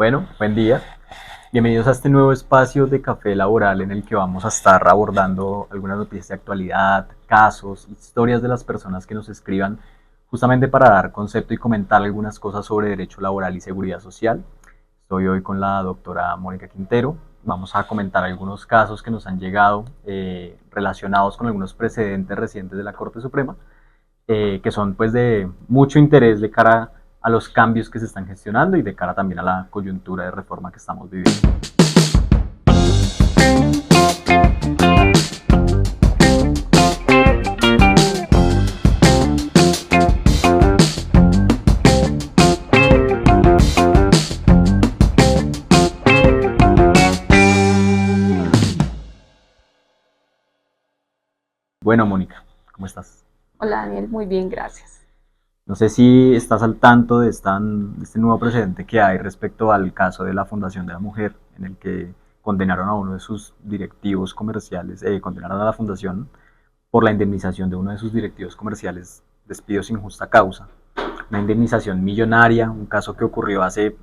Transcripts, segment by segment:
Bueno, buen día. Bienvenidos a este nuevo espacio de café laboral en el que vamos a estar abordando algunas noticias de actualidad, casos, historias de las personas que nos escriban, justamente para dar concepto y comentar algunas cosas sobre derecho laboral y seguridad social. Estoy hoy con la doctora Mónica Quintero. Vamos a comentar algunos casos que nos han llegado relacionados con algunos precedentes recientes de la Corte Suprema que son pues de mucho interés de cara a los cambios que se están gestionando y de cara también a la coyuntura de reforma que estamos viviendo. Bueno, Mónica, ¿cómo estás? Hola Daniel, muy bien, gracias. No sé si estás al tanto de este nuevo precedente que hay respecto al caso de la Fundación de la Mujer, en el que condenaron a uno de sus directivos comerciales, condenaron a la fundación por la indemnización de uno de sus directivos comerciales, despido sin justa causa. Una indemnización millonaria, un caso que ocurrió hace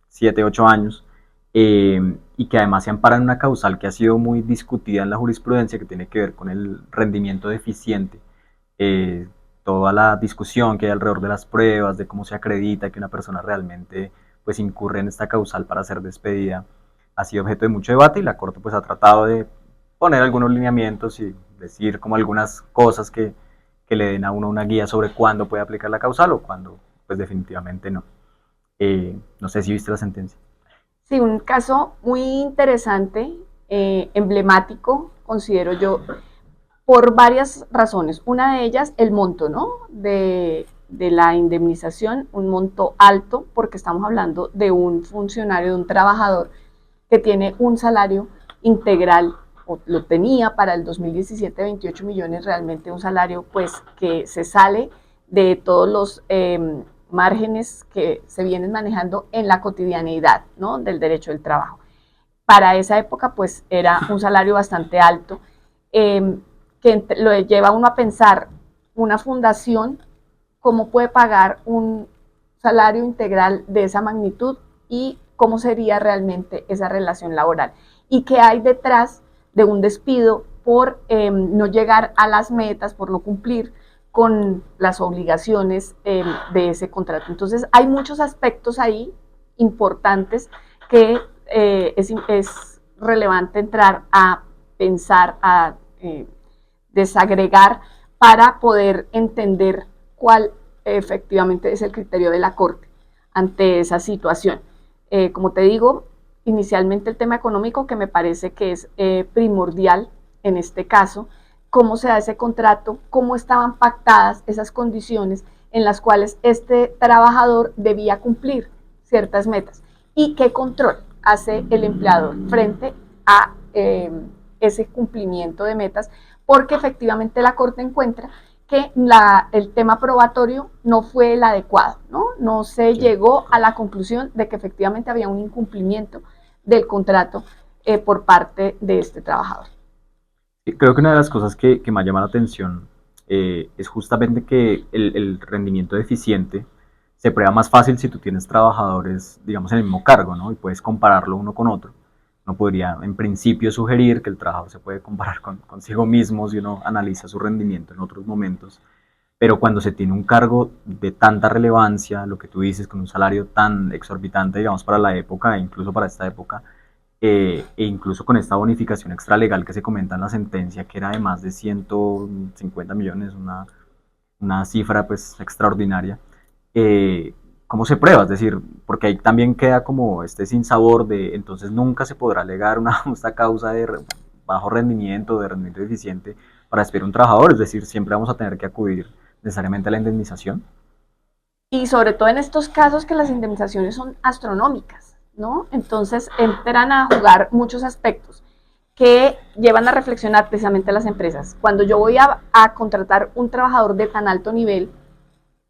7, 8 años, y que además se ampara en una causal que ha sido muy discutida en la jurisprudencia, que tiene que ver con el rendimiento deficiente. Eh, Toda la discusión que hay alrededor de las pruebas, de cómo se acredita que una persona realmente pues incurre en esta causal para ser despedida, ha sido objeto de mucho debate y la Corte pues ha tratado de poner algunos lineamientos y decir como algunas cosas que le den a uno una guía sobre cuándo puede aplicar la causal o cuándo pues definitivamente no. No sé si viste la sentencia. Sí, un caso muy interesante, emblemático, considero yo, por varias razones. Una de ellas, el monto, ¿no? De la indemnización, un monto alto, porque estamos hablando de un funcionario, de un trabajador que tiene un salario integral, o lo tenía para el 2017, 28 millones, realmente un salario pues que se sale de todos los márgenes que se vienen manejando en la cotidianeidad, ¿no? Del derecho del trabajo. Para esa época pues era un salario bastante alto, que lo lleva a uno a pensar una fundación cómo puede pagar un salario integral de esa magnitud y cómo sería realmente esa relación laboral y qué hay detrás de un despido por no llegar a las metas, por no cumplir con las obligaciones de ese contrato. Entonces hay muchos aspectos ahí importantes que es relevante entrar a pensar, a desagregar para poder entender cuál efectivamente es el criterio de la Corte ante esa situación. Como te digo, inicialmente el tema económico, que me parece que es primordial en este caso, cómo se da ese contrato, cómo estaban pactadas esas condiciones en las cuales este trabajador debía cumplir ciertas metas y qué control hace el empleador frente a ese cumplimiento de metas, porque efectivamente la Corte encuentra que el tema probatorio no fue el adecuado, ¿no? No se Sí. llegó a la conclusión de que efectivamente había un incumplimiento del contrato por parte de este trabajador. Creo que una de las cosas que me llama la atención es justamente que el rendimiento deficiente se prueba más fácil si tú tienes trabajadores, digamos, en el mismo cargo, ¿no? Y puedes compararlo uno con otro. Uno podría, en principio, sugerir que el trabajador se puede comparar consigo mismo si uno analiza su rendimiento en otros momentos. Pero cuando se tiene un cargo de tanta relevancia, lo que tú dices, con un salario tan exorbitante, digamos, para la época, e incluso para esta época, e incluso con esta bonificación extralegal que se comenta en la sentencia, que era de más de 150 millones, una cifra pues extraordinaria, eh, ¿cómo se prueba? Es decir, porque ahí también queda como este sinsabor de entonces nunca se podrá alegar una justa causa de bajo rendimiento, de rendimiento deficiente para despedir a un trabajador, es decir, siempre vamos a tener que acudir necesariamente a la indemnización. Y sobre todo en estos casos que las indemnizaciones son astronómicas, ¿no? Entonces entran a jugar muchos aspectos que llevan a reflexionar precisamente a las empresas. Cuando yo voy a contratar un trabajador de tan alto nivel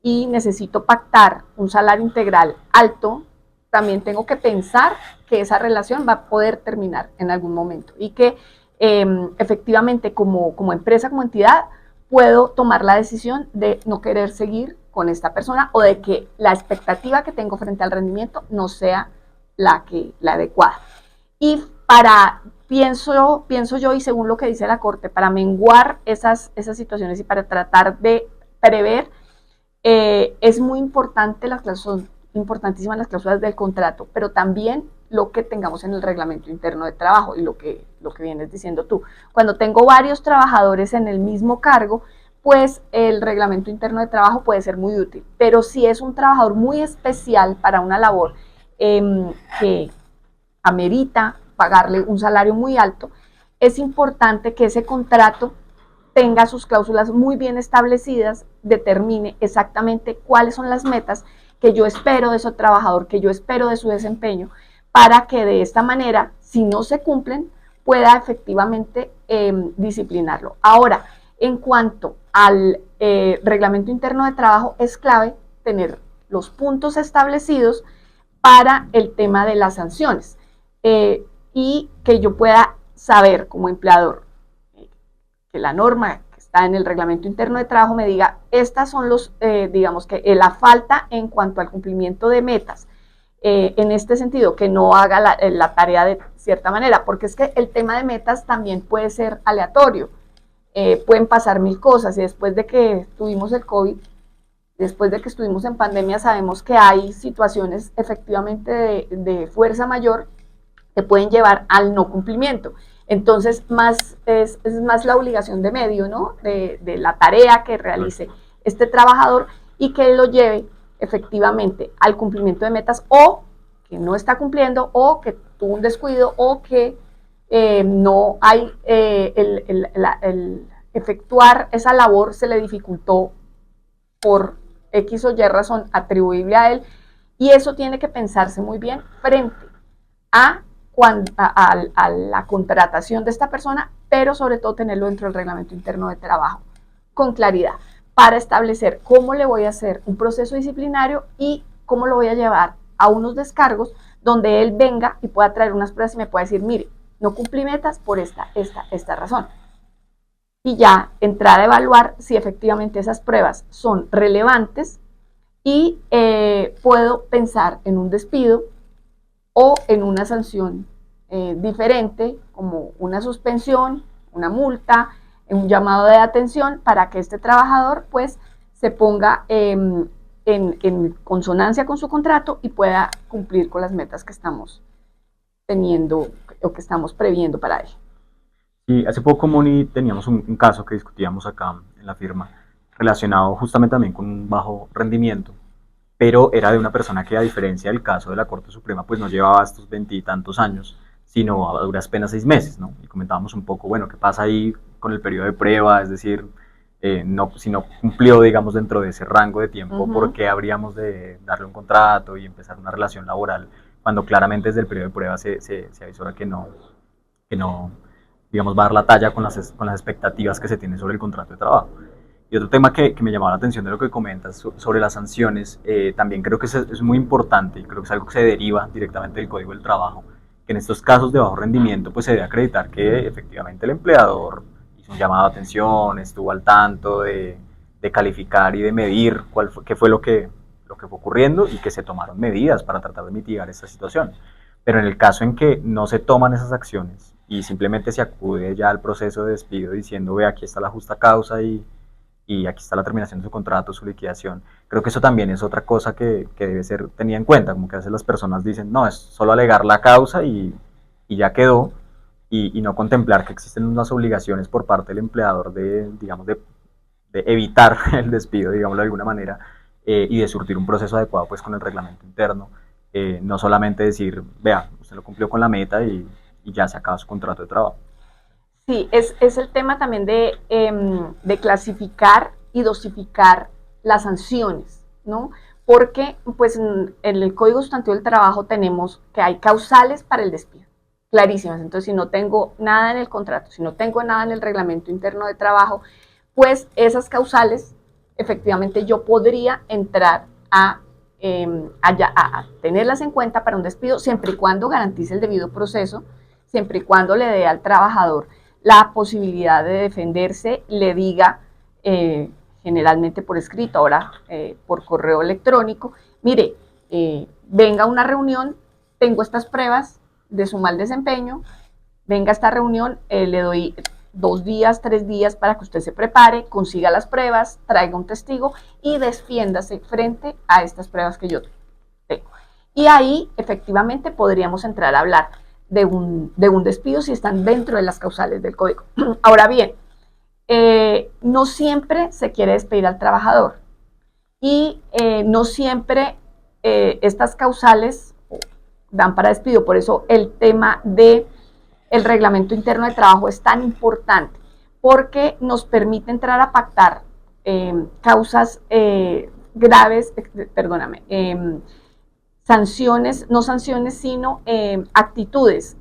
y necesito pactar un salario integral alto, también tengo que pensar que esa relación va a poder terminar en algún momento y que efectivamente como empresa, como entidad, puedo tomar la decisión de no querer seguir con esta persona o de que la expectativa que tengo frente al rendimiento no sea la adecuada. Y para, pienso yo, y según lo que dice la Corte, para menguar esas situaciones y para tratar de prever, es muy importante, son importantísimas las cláusulas del contrato, pero también lo que tengamos en el reglamento interno de trabajo y lo que vienes diciendo tú. Cuando tengo varios trabajadores en el mismo cargo, pues el reglamento interno de trabajo puede ser muy útil, pero si es un trabajador muy especial para una labor que amerita pagarle un salario muy alto, es importante que ese contrato tenga sus cláusulas muy bien establecidas, determine exactamente cuáles son las metas que yo espero de ese trabajador, que yo espero de su desempeño, para que de esta manera, si no se cumplen, pueda efectivamente disciplinarlo. Ahora, en cuanto al reglamento interno de trabajo, es clave tener los puntos establecidos para el tema de las sanciones y que yo pueda saber como empleador que la norma que está en el reglamento interno de trabajo me diga, estas son los, digamos que la falta en cuanto al cumplimiento de metas, en este sentido, que no haga la tarea de cierta manera, porque es que el tema de metas también puede ser aleatorio, pueden pasar mil cosas, y después de que tuvimos el COVID, después de que estuvimos en pandemia, sabemos que hay situaciones efectivamente de fuerza mayor que pueden llevar al no cumplimiento. Entonces, es más la obligación de medio, ¿no? De la tarea que realice este trabajador y que lo lleve efectivamente al cumplimiento de metas, o que no está cumpliendo, o que tuvo un descuido, o que no hay el efectuar esa labor se le dificultó por X o Y razón atribuible a él, y eso tiene que pensarse muy bien frente a la contratación de esta persona, pero sobre todo tenerlo dentro del reglamento interno de trabajo, con claridad, para establecer cómo le voy a hacer un proceso disciplinario y cómo lo voy a llevar a unos descargos donde él venga y pueda traer unas pruebas y me pueda decir, mire, no cumplí metas por esta razón. Y ya entrar a evaluar si efectivamente esas pruebas son relevantes y puedo pensar en un despido o en una sanción diferente, como una suspensión, una multa, un llamado de atención, para que este trabajador pues se ponga en consonancia con su contrato y pueda cumplir con las metas que estamos teniendo o que estamos previendo para él. Y hace poco, Moni, teníamos un caso que discutíamos acá en la firma relacionado justamente también con un bajo rendimiento, pero era de una persona que, a diferencia del caso de la Corte Suprema, pues no llevaba estos veintitantos años, sino a duras penas 6 meses, ¿no? Y comentábamos un poco, bueno, qué pasa ahí con el periodo de prueba, es decir, no, si no cumplió, digamos, dentro de ese rango de tiempo, ¿por qué habríamos de darle un contrato y empezar una relación laboral cuando claramente desde el periodo de prueba se avisora que no, digamos, va a dar la talla con las expectativas que se tiene sobre el contrato de trabajo? Y otro tema que me llamaba la atención de lo que comentas sobre las sanciones, también creo que es muy importante, y creo que es algo que se deriva directamente del Código del Trabajo, que en estos casos de bajo rendimiento pues se debe acreditar que efectivamente el empleador hizo un llamado de atención, estuvo al tanto de calificar y de medir qué fue lo que fue ocurriendo, y que se tomaron medidas para tratar de mitigar esta situación. Pero en el caso en que no se toman esas acciones y simplemente se acude ya al proceso de despido diciendo, ve, aquí está la justa causa y aquí está la terminación de su contrato, su liquidación. Creo que eso también es otra cosa que debe ser tenida en cuenta, como que a veces las personas dicen, no, es solo alegar la causa y ya quedó, y no contemplar que existen unas obligaciones por parte del empleador digamos, de evitar el despido, digámoslo de alguna manera, y de surtir un proceso adecuado pues con el reglamento interno, no solamente decir, vea, usted lo cumplió con la meta y ya se acaba su contrato de trabajo. Sí, es el tema también de clasificar y dosificar las sanciones, ¿no? Porque pues en el Código Sustantivo del Trabajo tenemos que hay causales para el despido, clarísimas. Entonces, si no tengo nada en el contrato, si no tengo nada en el reglamento interno de trabajo, pues esas causales, efectivamente yo podría entrar a tenerlas en cuenta para un despido, siempre y cuando garantice el debido proceso, siempre y cuando le dé al trabajador la posibilidad de defenderse, le diga generalmente por escrito, ahora por correo electrónico, mire, venga a una reunión, tengo estas pruebas de su mal desempeño, venga a esta reunión, le doy 2 días, 3 días para que usted se prepare, consiga las pruebas, traiga un testigo y defiéndase frente a estas pruebas que yo tengo. Y ahí efectivamente podríamos entrar a hablar de un despido si están dentro de las causales del código. Ahora bien, no siempre se quiere despedir al trabajador y no siempre estas causales dan para despido. Por eso el tema de el reglamento interno de trabajo es tan importante, porque nos permite entrar a pactar causas graves, perdóname, sanciones, no sanciones, sino actitudes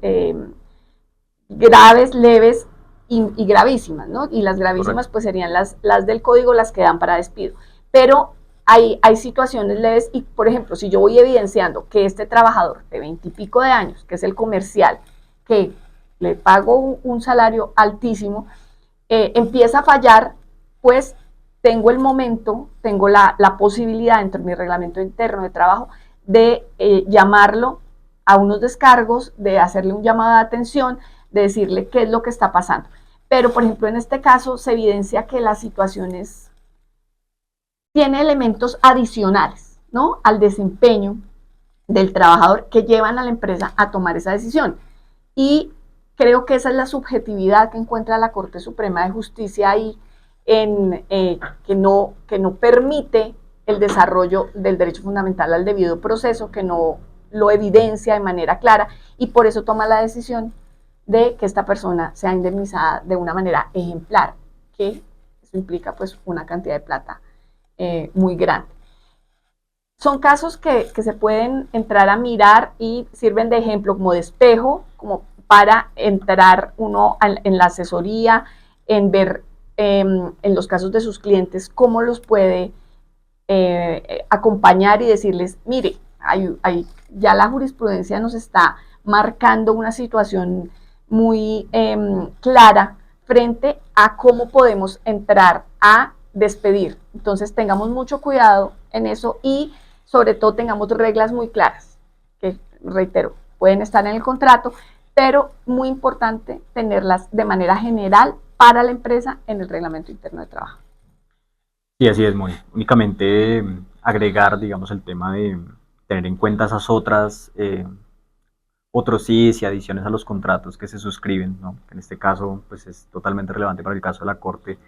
graves, leves y gravísimas, ¿no? Y las gravísimas pues serían las del código, las que dan para despido. Pero hay situaciones leves y, por ejemplo, si yo voy evidenciando que este trabajador de 20 y pico de años, que es el comercial, que le pago un salario altísimo, empieza a fallar, pues tengo el momento, tengo la posibilidad dentro de mi reglamento interno de trabajo de llamarlo a unos descargos, de hacerle un llamado de atención, de decirle qué es lo que está pasando. Pero, por ejemplo, en este caso se evidencia que la situación tiene elementos adicionales, ¿no?, al desempeño del trabajador que llevan a la empresa a tomar esa decisión. Y creo que esa es la subjetividad que encuentra la Corte Suprema de Justicia ahí, que no permite el desarrollo del derecho fundamental al debido proceso, que no lo evidencia de manera clara, y por eso toma la decisión de que esta persona sea indemnizada de una manera ejemplar, que eso implica pues una cantidad de plata muy grande. Son casos que se pueden entrar a mirar y sirven de ejemplo, como de espejo, como para entrar uno en la asesoría, en ver en los casos de sus clientes cómo los puede acompañar y decirles, mire, ya la jurisprudencia nos está marcando una situación muy clara frente a cómo podemos entrar a despedir. Entonces tengamos mucho cuidado en eso y sobre todo tengamos reglas muy claras, que reitero, pueden estar en el contrato, pero muy importante tenerlas de manera general para la empresa en el reglamento interno de trabajo. Sí, así es, muy. Únicamente agregar, digamos, el tema de tener en cuenta esas otros sís y adiciones a los contratos que se suscriben, ¿no? En este caso, pues es totalmente relevante para el caso de la Corte.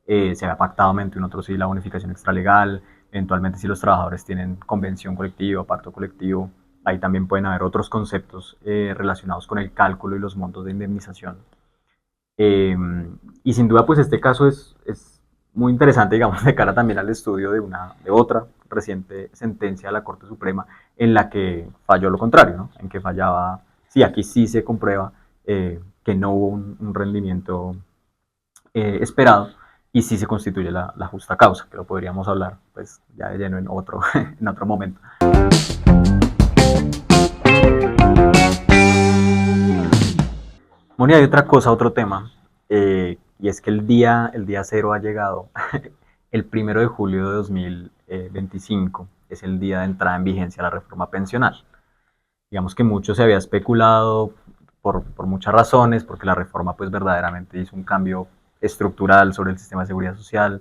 Se había pactado mediante un otro sí la bonificación extralegal, eventualmente si los trabajadores tienen convención colectiva, pacto colectivo, ahí también pueden haber otros conceptos relacionados con el cálculo y los montos de indemnización. Y sin duda, pues este caso es muy interesante, digamos, de cara también al estudio de otra reciente sentencia de la Corte Suprema en la que falló lo contrario, ¿no? En que fallaba, sí, aquí sí se comprueba que no hubo un rendimiento esperado y sí se constituye la justa causa, que lo podríamos hablar pues ya de lleno en otro, en otro momento. Bueno, y hay otra cosa, otro tema, y es que el día cero ha llegado. El 1 de julio de 2025 es el día de entrada en vigencia de la reforma pensional. Digamos que mucho se había especulado por muchas razones, porque la reforma pues verdaderamente hizo un cambio estructural sobre el sistema de seguridad social,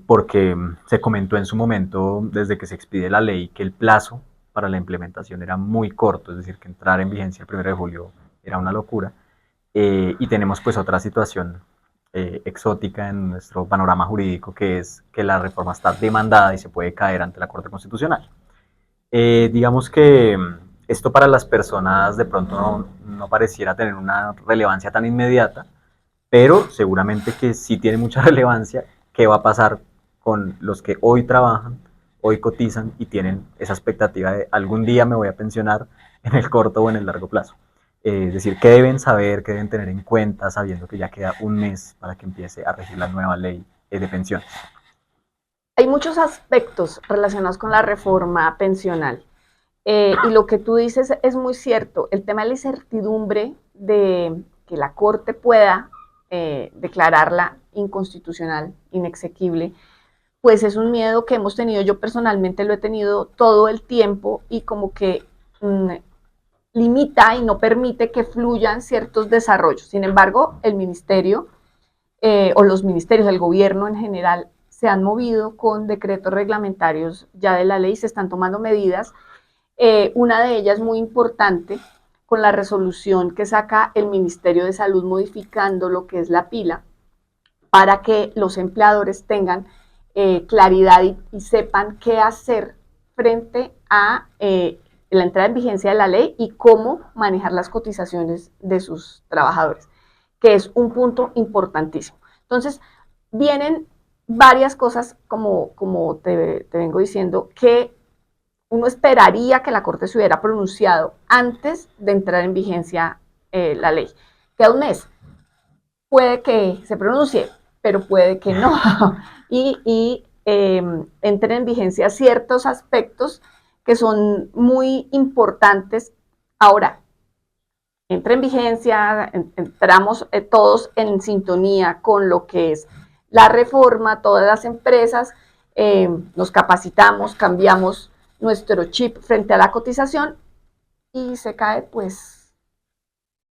porque se comentó en su momento, desde que se expide la ley, que el plazo para la implementación era muy corto, es decir, que entrar en vigencia el 1 de julio era una locura. Y tenemos pues otra situación exótica en nuestro panorama jurídico, que es que la reforma está demandada y se puede caer ante la Corte Constitucional. Digamos que esto para las personas de pronto no pareciera tener una relevancia tan inmediata, pero seguramente que sí tiene mucha relevancia qué va a pasar con los que hoy trabajan, hoy cotizan y tienen esa expectativa de algún día me voy a pensionar en el corto o en el largo plazo. Es decir, qué deben saber, qué deben tener en cuenta, sabiendo que ya queda un mes para que empiece a regir la nueva ley de pensiones. Hay muchos aspectos relacionados con la reforma pensional. Y lo que tú dices es muy cierto. El tema de la incertidumbre de que la Corte pueda declararla inconstitucional, inexequible, pues es un miedo que hemos tenido. Yo personalmente lo he tenido todo el tiempo y como que limita y no permite que fluyan ciertos desarrollos. Sin embargo, el ministerio o los ministerios del gobierno en general se han movido con decretos reglamentarios ya de la ley, se están tomando medidas. Una de ellas muy importante con la resolución que saca el Ministerio de Salud modificando lo que es la pila para que los empleadores tengan claridad y sepan qué hacer frente a la entrada en vigencia de la ley y cómo manejar las cotizaciones de sus trabajadores, que es un punto importantísimo. Entonces, vienen varias cosas, como te vengo diciendo, que uno esperaría que la Corte se hubiera pronunciado antes de entrar en vigencia la ley. Queda un mes. Puede que se pronuncie, pero puede que no. y entren en vigencia ciertos aspectos que son muy importantes. Ahora, entra en vigencia, entramos todos en sintonía con lo que es la reforma, todas las empresas, nos capacitamos, cambiamos nuestro chip frente a la cotización y se cae, pues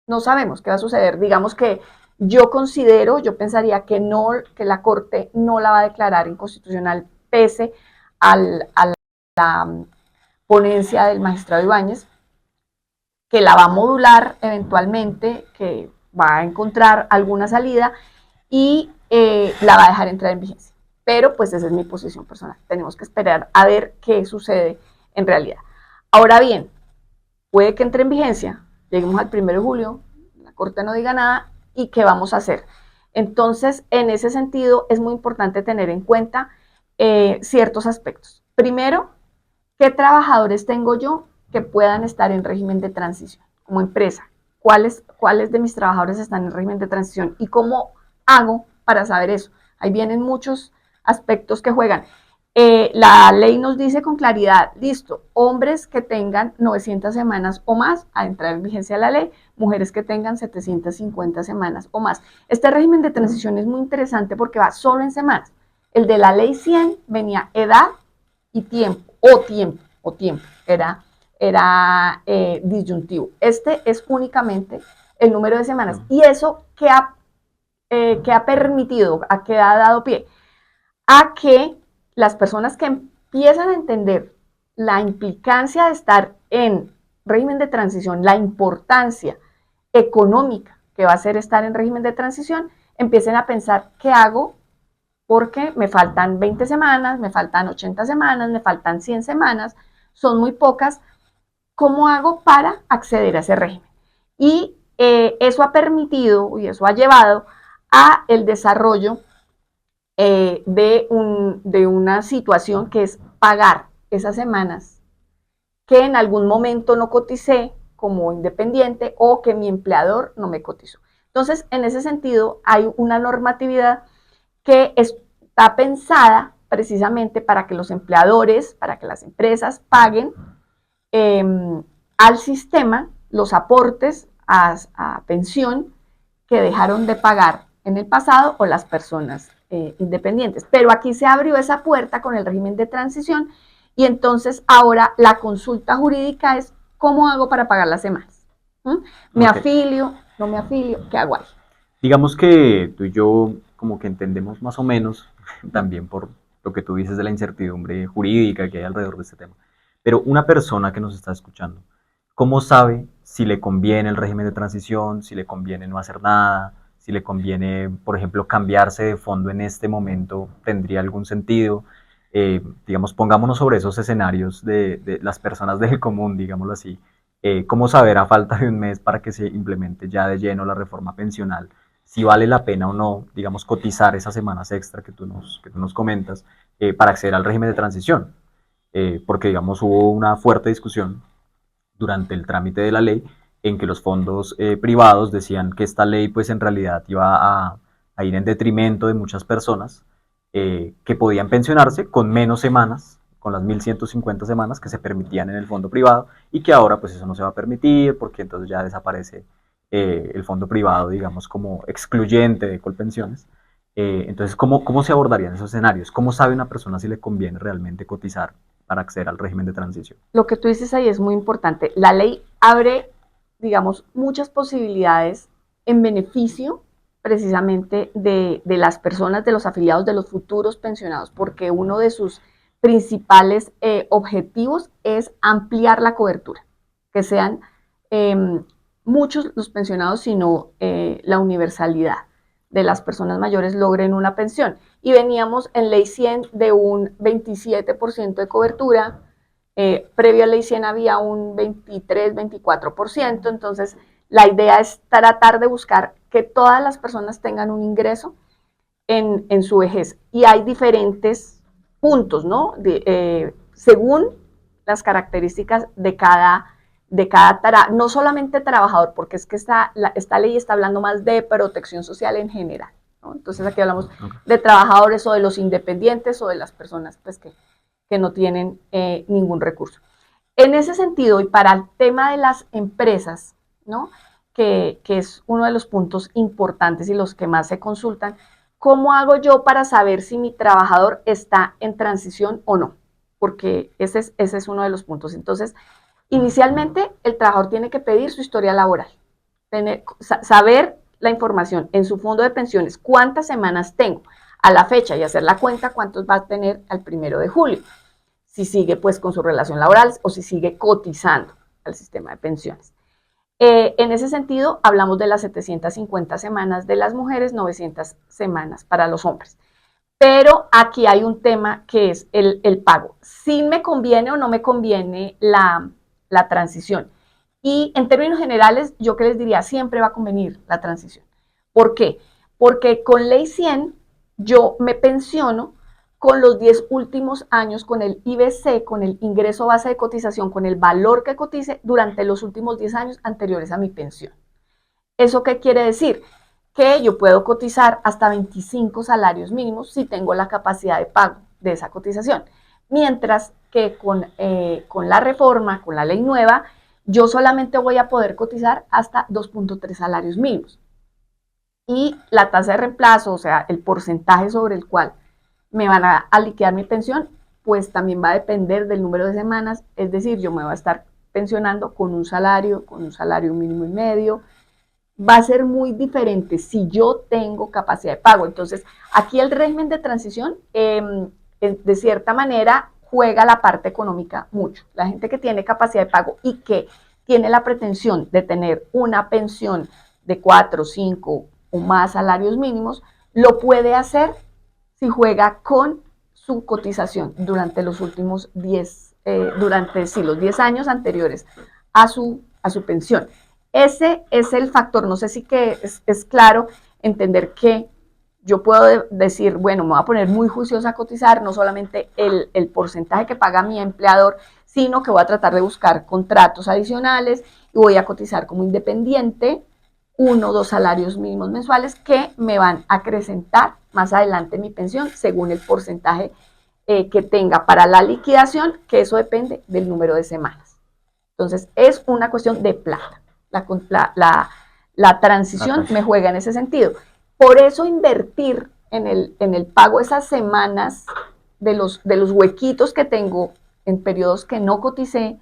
no sabemos qué va a suceder. Digamos que yo considero, yo pensaría que no, que la Corte no la va a declarar inconstitucional pese a la ponencia del magistrado Ibáñez, que la va a modular eventualmente, que va a encontrar alguna salida y la va a dejar entrar en vigencia. Pero pues esa es mi posición personal. Tenemos que esperar a ver qué sucede en realidad. Ahora bien, puede que entre en vigencia, lleguemos al 1 de julio, la Corte no diga nada y qué vamos a hacer. Entonces, en ese sentido, es muy importante tener en cuenta ciertos aspectos. Primero, ¿qué trabajadores tengo yo que puedan estar en régimen de transición como empresa? ¿Cuáles de mis trabajadores están en régimen de transición? ¿Y cómo hago para saber eso? Ahí vienen muchos aspectos que juegan. La ley nos dice con claridad, listo, hombres que tengan 900 semanas o más a entrar en vigencia de la ley, mujeres que tengan 750 semanas o más. Este régimen de transición es muy interesante porque va solo en semanas. El de la ley 100 venía edad y tiempo, era disyuntivo. Este es únicamente el número de semanas. ¿Y eso qué ha permitido, a qué ha dado pie? A que las personas que empiezan a entender la implicancia de estar en régimen de transición, la importancia económica que va a ser estar en régimen de transición, empiecen a pensar, ¿qué hago? Porque me faltan 20 semanas, me faltan 80 semanas, me faltan 100 semanas, son muy pocas. ¿Cómo hago para acceder a ese régimen? Y eso ha permitido y eso ha llevado a el desarrollo de una situación que es pagar esas semanas que en algún momento no coticé como independiente o que mi empleador no me cotizó. Entonces, en ese sentido, hay una normatividad que está pensada precisamente para que los empleadores, para que las empresas paguen al sistema los aportes a pensión que dejaron de pagar en el pasado o las personas independientes. Pero aquí se abrió esa puerta con el régimen de transición y entonces ahora la consulta jurídica es ¿cómo hago para pagar las semanas? ¿Me afilio? ¿No me afilio? ¿Qué hago ahí? Digamos que tú y yo como que entendemos más o menos, también por lo que tú dices de la incertidumbre jurídica que hay alrededor de este tema. Pero una persona que nos está escuchando, ¿cómo sabe si le conviene el régimen de transición, si le conviene no hacer nada, si le conviene, por ejemplo, cambiarse de fondo en este momento? ¿Tendría algún sentido? Digamos, pongámonos sobre esos escenarios de las personas del común, digámoslo así. ¿Cómo saber a falta de un mes para que se implemente ya de lleno la reforma pensional si vale la pena o no, digamos, cotizar esas semanas extra que tú nos comentas para acceder al régimen de transición? Porque, digamos, hubo una fuerte discusión durante el trámite de la ley en que los fondos privados decían que esta ley, pues, en realidad iba a ir en detrimento de muchas personas que podían pensionarse con menos semanas, con las 1.150 semanas que se permitían en el fondo privado, y que ahora, pues, eso no se va a permitir porque entonces ya desaparece el fondo privado, digamos, como excluyente de Colpensiones. Entonces, ¿cómo se abordarían esos escenarios? ¿Cómo sabe una persona si le conviene realmente cotizar para acceder al régimen de transición? Lo que tú dices ahí es muy importante. La ley abre digamos, muchas posibilidades en beneficio precisamente de las personas, de los afiliados, de los futuros pensionados, porque uno de sus principales objetivos es ampliar la cobertura, que sean muchos los pensionados, sino la universalidad de las personas mayores logren una pensión. Y veníamos en Ley 100 de un 27% de cobertura, previo a Ley 100 había un 23, 24%, entonces la idea es tratar de buscar que todas las personas tengan un ingreso en su vejez. Y hay diferentes puntos, ¿no? Según las características de cada no solamente trabajador, porque es que esta ley está hablando más de protección social en general, ¿no? Entonces aquí hablamos de trabajadores o de los independientes o de las personas pues, que no tienen ningún recurso. En ese sentido, y para el tema de las empresas, ¿no? que es uno de los puntos importantes y los que más se consultan, ¿cómo hago yo para saber si mi trabajador está en transición o no? Porque ese es uno de los puntos. Entonces, inicialmente, el trabajador tiene que pedir su historia laboral, saber la información en su fondo de pensiones, cuántas semanas tengo a la fecha y hacer la cuenta cuántos va a tener al 1 de julio, si sigue pues con su relación laboral o si sigue cotizando al sistema de pensiones. En ese sentido, hablamos de las 750 semanas de las mujeres, 900 semanas para los hombres. Pero aquí hay un tema que es el pago. Si me conviene o no me conviene la transición. Y en términos generales, yo que les diría, siempre va a convenir la transición. ¿Por qué? Porque con Ley 100 yo me pensiono con los 10 últimos años, con el IBC, con el ingreso base de cotización, con el valor que cotice durante los últimos 10 años anteriores a mi pensión. ¿Eso qué quiere decir? Que yo puedo cotizar hasta 25 salarios mínimos si tengo la capacidad de pago de esa cotización. Mientras que con la reforma, con la ley nueva, yo solamente voy a poder cotizar hasta 2.3 salarios mínimos. Y la tasa de reemplazo, o sea, el porcentaje sobre el cual me van a liquidar mi pensión, pues también va a depender del número de semanas, es decir, yo me voy a estar pensionando con un salario mínimo y medio, va a ser muy diferente si yo tengo capacidad de pago. Entonces, aquí el régimen de transición, de cierta manera, juega la parte económica mucho. La gente que tiene capacidad de pago y que tiene la pretensión de tener una pensión de 4, 5 o más salarios mínimos, lo puede hacer si juega con su cotización durante los últimos 10, los 10 años anteriores a su pensión. Ese es el factor, no sé si que es claro entender que yo puedo decir, bueno, me voy a poner muy juiciosa a cotizar, no solamente el porcentaje que paga mi empleador, sino que voy a tratar de buscar contratos adicionales y voy a cotizar como independiente 1 o 2 salarios mínimos mensuales que me van a acrecentar más adelante mi pensión según el porcentaje que tenga para la liquidación, que eso depende del número de semanas. Entonces, es una cuestión de plata. La transición me juega en ese sentido. Por eso invertir en el pago esas semanas de los huequitos que tengo en periodos que no coticé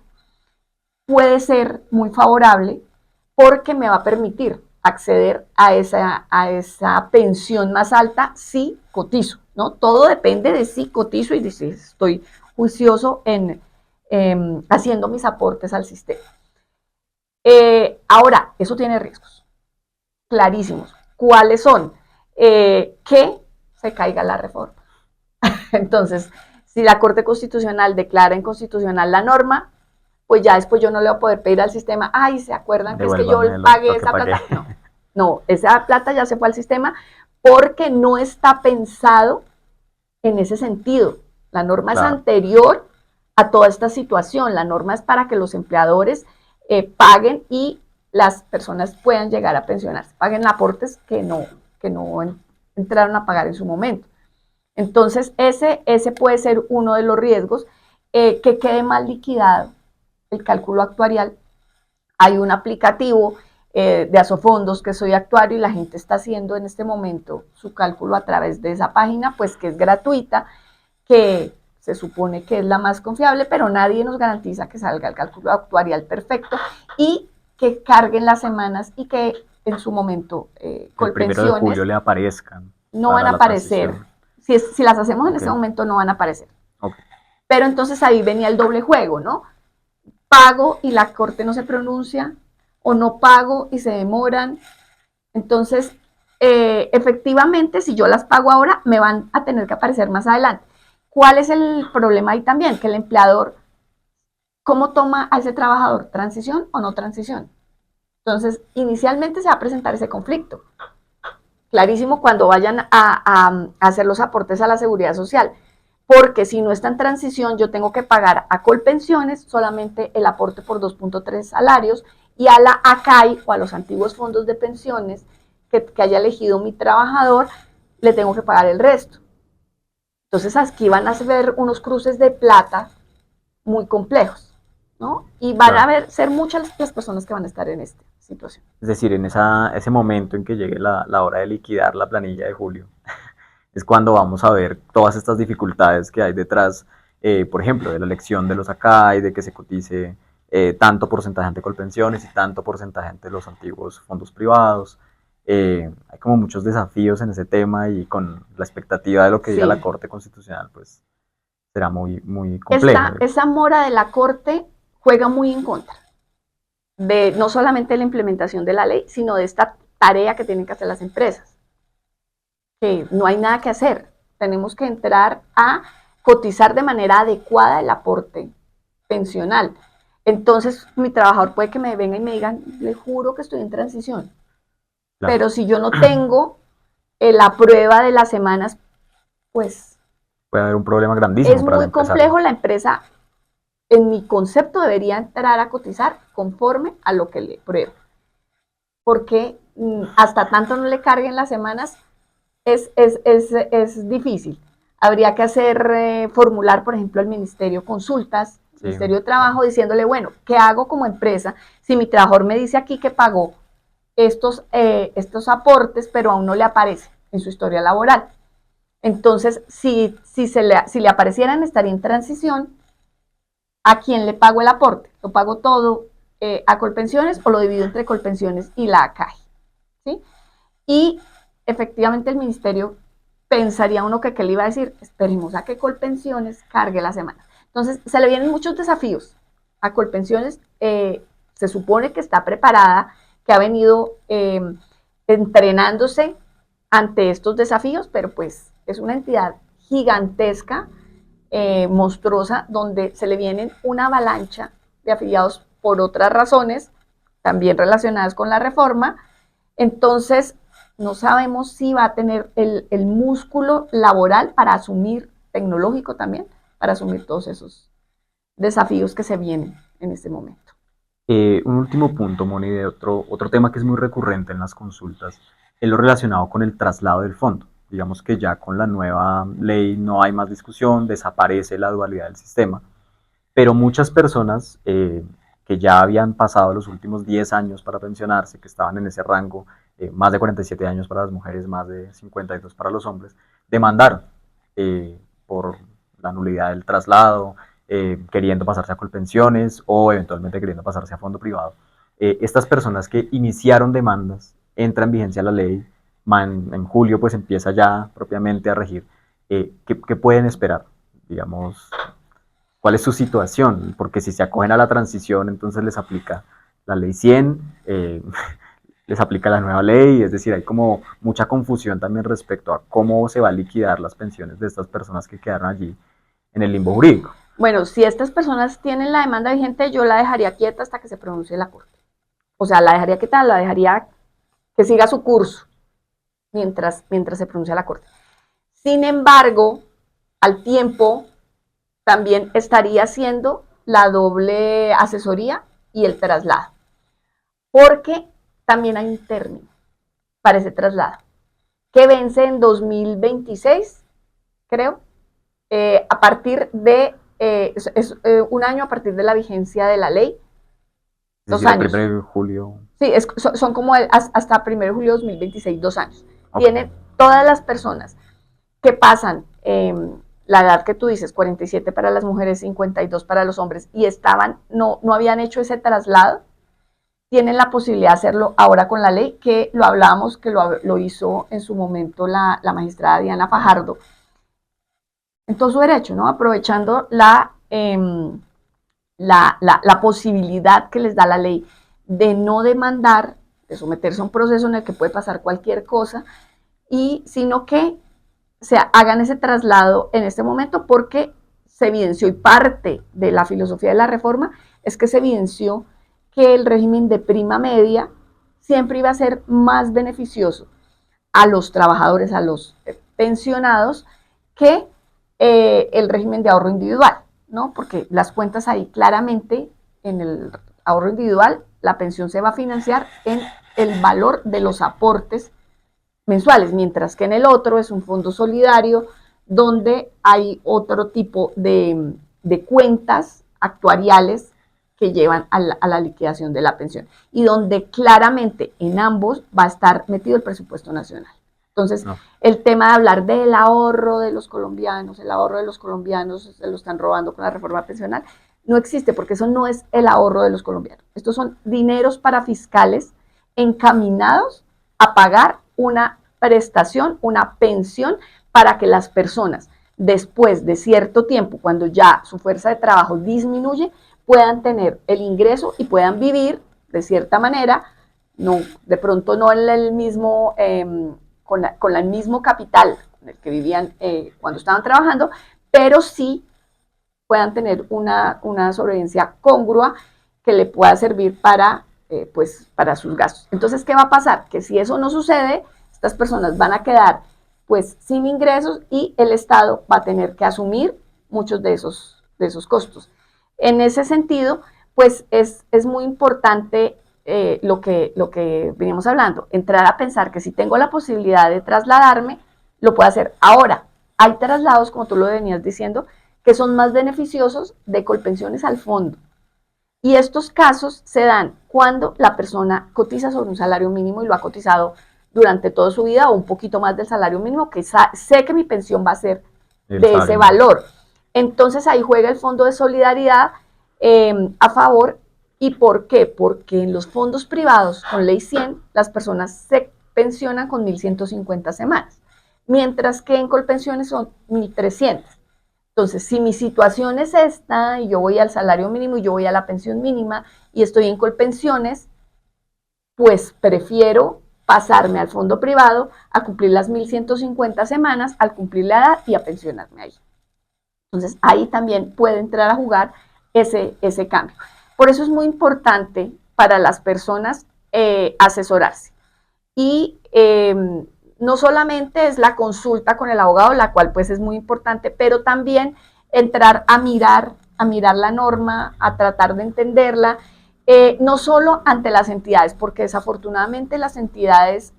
puede ser muy favorable porque me va a permitir acceder a esa pensión más alta si cotizo, ¿no? Todo depende de si cotizo y de si estoy juicioso en haciendo mis aportes al sistema. Ahora, eso tiene riesgos clarísimos. ¿Cuáles son? Que se caiga la reforma. Entonces, si la Corte Constitucional declara inconstitucional la norma, pues ya después yo no le voy a poder pedir al sistema, ay, ¿se acuerdan que es que yo pagué esa plata? No, esa plata ya se fue al sistema porque no está pensado en ese sentido. La norma es anterior a toda esta situación. La norma es para que los empleadores paguen y las personas puedan llegar a pensionarse, paguen aportes que no entraron a pagar en su momento. Entonces, ese puede ser uno de los riesgos, que quede mal liquidado el cálculo actuarial. Hay un aplicativo de Asofondos, que soy actuario, y la gente está haciendo en este momento su cálculo a través de esa página, pues que es gratuita, que se supone que es la más confiable, pero nadie nos garantiza que salga el cálculo actuarial perfecto y que carguen las semanas y que en su momento El 1 de Colpensiones julio le aparezcan no van para a la aparecer. transición. Si las hacemos en Ok, ese momento no van a aparecer. ok. Pero entonces ahí venía el doble juego, ¿no? Pago y la corte no se pronuncia, o no pago y se demoran. Entonces, efectivamente, si yo las pago ahora, me van a tener que aparecer más adelante. ¿Cuál es el problema ahí también? Que el empleador, ¿cómo toma a ese trabajador? ¿Transición o no transición? Entonces, inicialmente se va a presentar ese conflicto. Clarísimo cuando vayan a hacer los aportes a la seguridad social. Porque si no está en transición, yo tengo que pagar a Colpensiones solamente el aporte por 2.3 salarios y a la ACAI o a los antiguos fondos de pensiones que haya elegido mi trabajador, le tengo que pagar el resto. Entonces aquí van a ver unos cruces de plata muy complejos, ¿no? Y van Claro. a ser muchas las personas que van a estar en esta situación. Es decir, en ese momento en que llegue la hora de liquidar la planilla de julio, es cuando vamos a ver todas estas dificultades que hay detrás, por ejemplo, de la elección de los ACAI, de que se cotice tanto porcentaje ante Colpensiones y tanto porcentaje ante los antiguos fondos privados. Hay como muchos desafíos en ese tema y con la expectativa de lo que diga la Sí. Corte Constitucional, pues será muy complejo. Esa mora de la Corte juega muy en contra de no solamente la implementación de la ley, sino de esta tarea que tienen que hacer las empresas. Que no hay nada que hacer. Tenemos que entrar a cotizar de manera adecuada el aporte pensional. Entonces, mi trabajador puede que me venga y me diga, le juro que estoy en transición. Claro. Pero si yo no tengo la prueba de las semanas, pues Puede haber un problema es grandísimo para el muy empresario. complejo. La empresa, en mi concepto, debería entrar a cotizar conforme a lo que le pruebe. Porque hasta tanto no le carguen las semanas, es difícil. Habría que formular, por ejemplo, al Ministerio consultas, Sí, Ministerio de claro. Trabajo, diciéndole, bueno, ¿qué hago como empresa si mi trabajador me dice aquí que pagó estos aportes, pero aún no le aparece en su historia laboral? Entonces, si le aparecieran, estaría en transición. ¿A quién le pago el aporte? ¿Lo pago todo a Colpensiones o lo divido entre Colpensiones y la ACAI? ¿Sí? Y efectivamente el ministerio pensaría uno que le iba a decir, esperemos a que Colpensiones cargue la semana. Entonces, se le vienen muchos desafíos a Colpensiones. Se supone que está preparada, que ha venido entrenándose ante estos desafíos, pero pues es una entidad gigantesca, monstruosa, donde se le vienen una avalancha de afiliados por otras razones, también relacionadas con la reforma. Entonces, no sabemos si va a tener el músculo laboral para asumir, tecnológico también, para asumir todos esos desafíos que se vienen en este momento. Un último punto, Moni, de otro tema que es muy recurrente en las consultas, es lo relacionado con el traslado del fondo. Digamos que ya con la nueva ley no hay más discusión, desaparece la dualidad del sistema, pero muchas personas que ya habían pasado los últimos 10 años para pensionarse, que estaban en ese rango, más de 47 años para las mujeres, más de 52 para los hombres, demandaron por la nulidad del traslado, queriendo pasarse a Colpensiones o eventualmente queriendo pasarse a fondo privado. Estas personas que iniciaron demandas, entra en vigencia la ley, en julio pues empieza ya propiamente a regir. ¿Qué pueden esperar? Digamos, ¿cuál es su situación? Porque si se acogen a la transición, entonces les aplica la ley 100, les aplica la nueva ley, es decir, hay como mucha confusión también respecto a cómo se va a liquidar las pensiones de estas personas que quedaron allí en el limbo jurídico. Bueno, si estas personas tienen la demanda vigente, yo la dejaría quieta hasta que se pronuncie la Corte. O sea, la dejaría quieta, la dejaría que siga su curso mientras se pronuncia la Corte. Sin embargo, al tiempo también estaría haciendo la doble asesoría y el traslado, porque también hay un término para ese traslado que vence en 2026, creo, a partir de, un año a partir de la vigencia de la ley, Es dos decir, el años. 1 de julio. Sí, son como hasta 1 de julio de 2026, 2 años. Ok. Tienen todas las personas que pasan la edad que tú dices, 47 para las mujeres, 52 para los hombres, y no habían hecho ese traslado, tienen la posibilidad de hacerlo ahora con la ley, que lo hablábamos, que lo hizo en su momento la magistrada Diana Fajardo, en todo su derecho, ¿no? Aprovechando la posibilidad que les da la ley de no demandar, de someterse a un proceso en el que puede pasar cualquier cosa, y sino que se hagan ese traslado en este momento porque se evidenció, y parte de la filosofía de la reforma es que se evidenció que el régimen de prima media siempre iba a ser más beneficioso a los trabajadores, a los pensionados, que el régimen de ahorro individual, ¿no? Porque las cuentas ahí claramente, en el ahorro individual, la pensión se va a financiar en el valor de los aportes mensuales, mientras que en el otro es un fondo solidario donde hay otro tipo de cuentas actuariales que llevan a la liquidación de la pensión y donde claramente en ambos va a estar metido el presupuesto nacional. Entonces, no. El tema de hablar del ahorro de los colombianos, el ahorro de los colombianos se lo están robando con la reforma pensional, no existe porque eso no es el ahorro de los colombianos. Estos son dineros para fiscales encaminados a pagar una prestación, una pensión para que las personas después de cierto tiempo, cuando ya su fuerza de trabajo disminuye, puedan tener el ingreso y puedan vivir de cierta manera, no, de pronto no en el mismo, con el mismo capital en el que vivían cuando estaban trabajando, pero sí puedan tener una sobrevivencia congrua que le pueda servir para, pues, para sus gastos. Entonces, ¿qué va a pasar? Que si eso no sucede, estas personas van a quedar pues sin ingresos y el Estado va a tener que asumir muchos de esos costos. En ese sentido, pues es muy importante lo que venimos hablando, entrar a pensar que si tengo la posibilidad de trasladarme, lo puedo hacer. Ahora, hay traslados, como tú lo venías diciendo, que son más beneficiosos de Colpensiones al fondo. Y estos casos se dan cuando la persona cotiza sobre un salario mínimo y lo ha cotizado durante toda su vida o un poquito más del salario mínimo, que sé que mi pensión va a ser de ese valor. Entonces ahí juega el fondo de solidaridad a favor. ¿Y por qué? Porque en los fondos privados con ley 100 las personas se pensionan con 1.150 semanas, mientras que en Colpensiones son 1.300. Entonces, si mi situación es esta, y yo voy al salario mínimo y yo voy a la pensión mínima y estoy en Colpensiones, pues prefiero pasarme al fondo privado a cumplir las 1.150 semanas, al cumplir la edad y a pensionarme ahí. Entonces, ahí también puede entrar a jugar ese cambio. Por eso es muy importante para las personas asesorarse. Y no solamente es la consulta con el abogado, la cual pues es muy importante, pero también entrar a mirar la norma, a tratar de entenderla, no solo ante las entidades, porque desafortunadamente las entidades,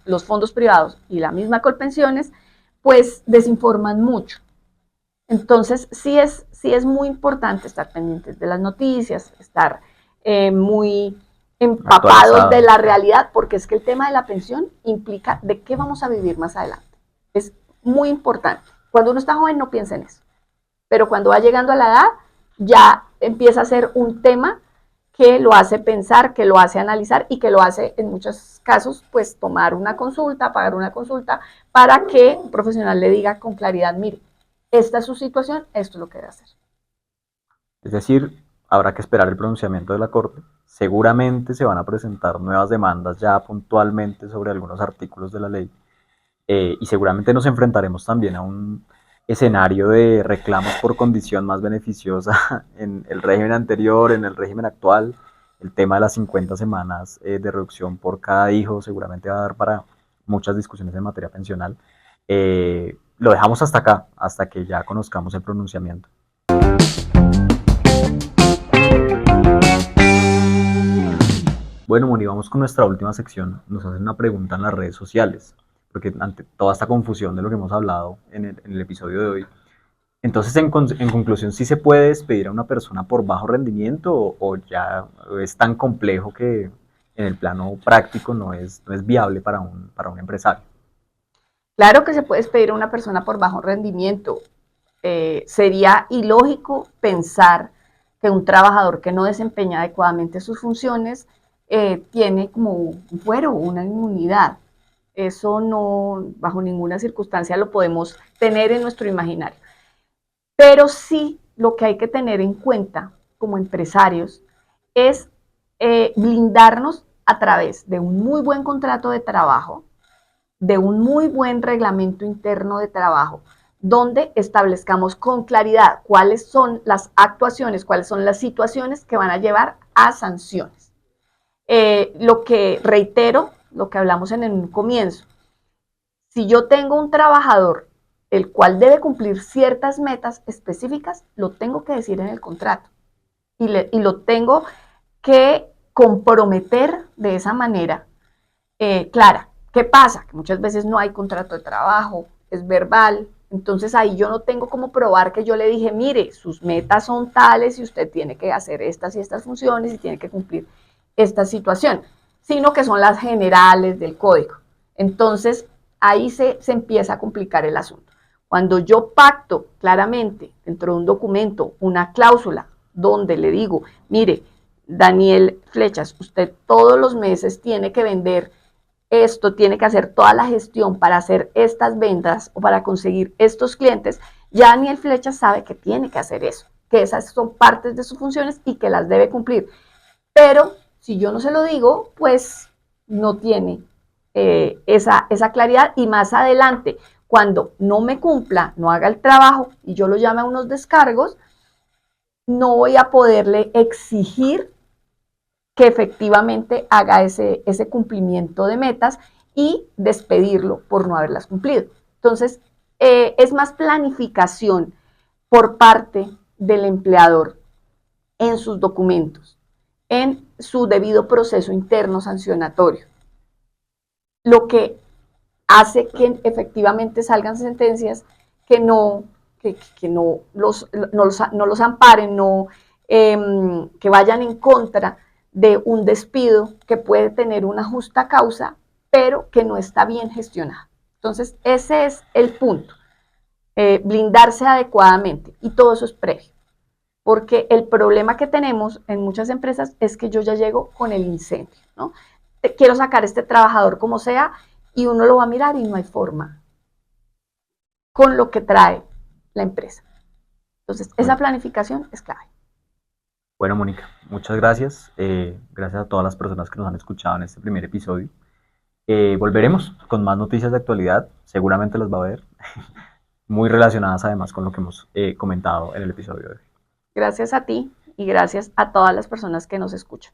los fondos privados y la misma Colpensiones, pues desinforman mucho. Entonces sí es muy importante estar pendientes de las noticias, estar muy empapados de la realidad, porque es que el tema de la pensión implica de qué vamos a vivir más adelante. Es muy importante. Cuando uno está joven no piensa en eso, pero cuando va llegando a la edad ya empieza a ser un tema que lo hace pensar, que lo hace analizar y que lo hace en muchos casos pues tomar una consulta, pagar una consulta para que un profesional le diga con claridad, mire, esta es su situación, esto es lo que debe hacer. Es decir, habrá que esperar el pronunciamiento de la Corte. Seguramente se van a presentar nuevas demandas ya puntualmente sobre algunos artículos de la ley y seguramente nos enfrentaremos también a un escenario de reclamos por condición más beneficiosa en el régimen anterior, en el régimen actual. El tema de las 50 semanas de reducción por cada hijo seguramente va a dar para muchas discusiones en materia pensional. Lo dejamos hasta acá, hasta que ya conozcamos el pronunciamiento. Bueno, Moni, vamos con nuestra última sección. Nos hacen una pregunta en las redes sociales, porque ante toda esta confusión de lo que hemos hablado en el episodio de hoy, entonces en conclusión, ¿sí se puede despedir a una persona por bajo rendimiento o ya es tan complejo que en el plano práctico no es viable para un empresario? Claro que se puede despedir a una persona por bajo rendimiento. Sería ilógico pensar que un trabajador que no desempeña adecuadamente sus funciones tiene como un fuero, una inmunidad. Eso no, bajo ninguna circunstancia lo podemos tener en nuestro imaginario. Pero sí lo que hay que tener en cuenta como empresarios es blindarnos a través de un muy buen contrato de trabajo, de un muy buen reglamento interno de trabajo, donde establezcamos con claridad cuáles son las actuaciones, cuáles son las situaciones que van a llevar a sanciones. Lo que reitero, lo que hablamos en un comienzo, si yo tengo un trabajador el cual debe cumplir ciertas metas específicas, lo tengo que decir en el contrato y lo tengo que comprometer de esa manera clara. ¿Qué pasa? Que muchas veces no hay contrato de trabajo, es verbal, entonces ahí yo no tengo cómo probar que yo le dije, mire, sus metas son tales y usted tiene que hacer estas y estas funciones y tiene que cumplir esta situación, sino que son las generales del código. Entonces ahí se empieza a complicar el asunto. Cuando yo pacto claramente dentro de un documento una cláusula donde le digo, mire, Daniel Flechas, usted todos los meses tiene que vender esto, tiene que hacer toda la gestión para hacer estas ventas o para conseguir estos clientes, ya Daniel Flechas sabe que tiene que hacer eso, que esas son partes de sus funciones y que las debe cumplir. Pero si yo no se lo digo, pues no tiene esa claridad y más adelante, cuando no me cumpla, no haga el trabajo y yo lo llame a unos descargos, no voy a poderle exigir que efectivamente haga ese cumplimiento de metas y despedirlo por no haberlas cumplido. Entonces, es más planificación por parte del empleador en sus documentos, en su debido proceso interno sancionatorio, lo que hace que efectivamente salgan sentencias que no los amparen, que vayan en contra de un despido que puede tener una justa causa, pero que no está bien gestionado. Entonces, ese es el punto, blindarse adecuadamente y todo eso es previo. Porque el problema que tenemos en muchas empresas es que yo ya llego con el incendio, ¿no? Quiero sacar a este trabajador como sea y uno lo va a mirar y no hay forma con lo que trae la empresa. Entonces, esa Bueno, planificación es clave. bueno, Mónica, muchas gracias. Gracias a todas las personas que nos han escuchado en este primer episodio. Volveremos con más noticias de actualidad, seguramente las va a haber, muy relacionadas además con lo que hemos comentado en el episodio de hoy. Gracias a ti y gracias a todas las personas que nos escuchan.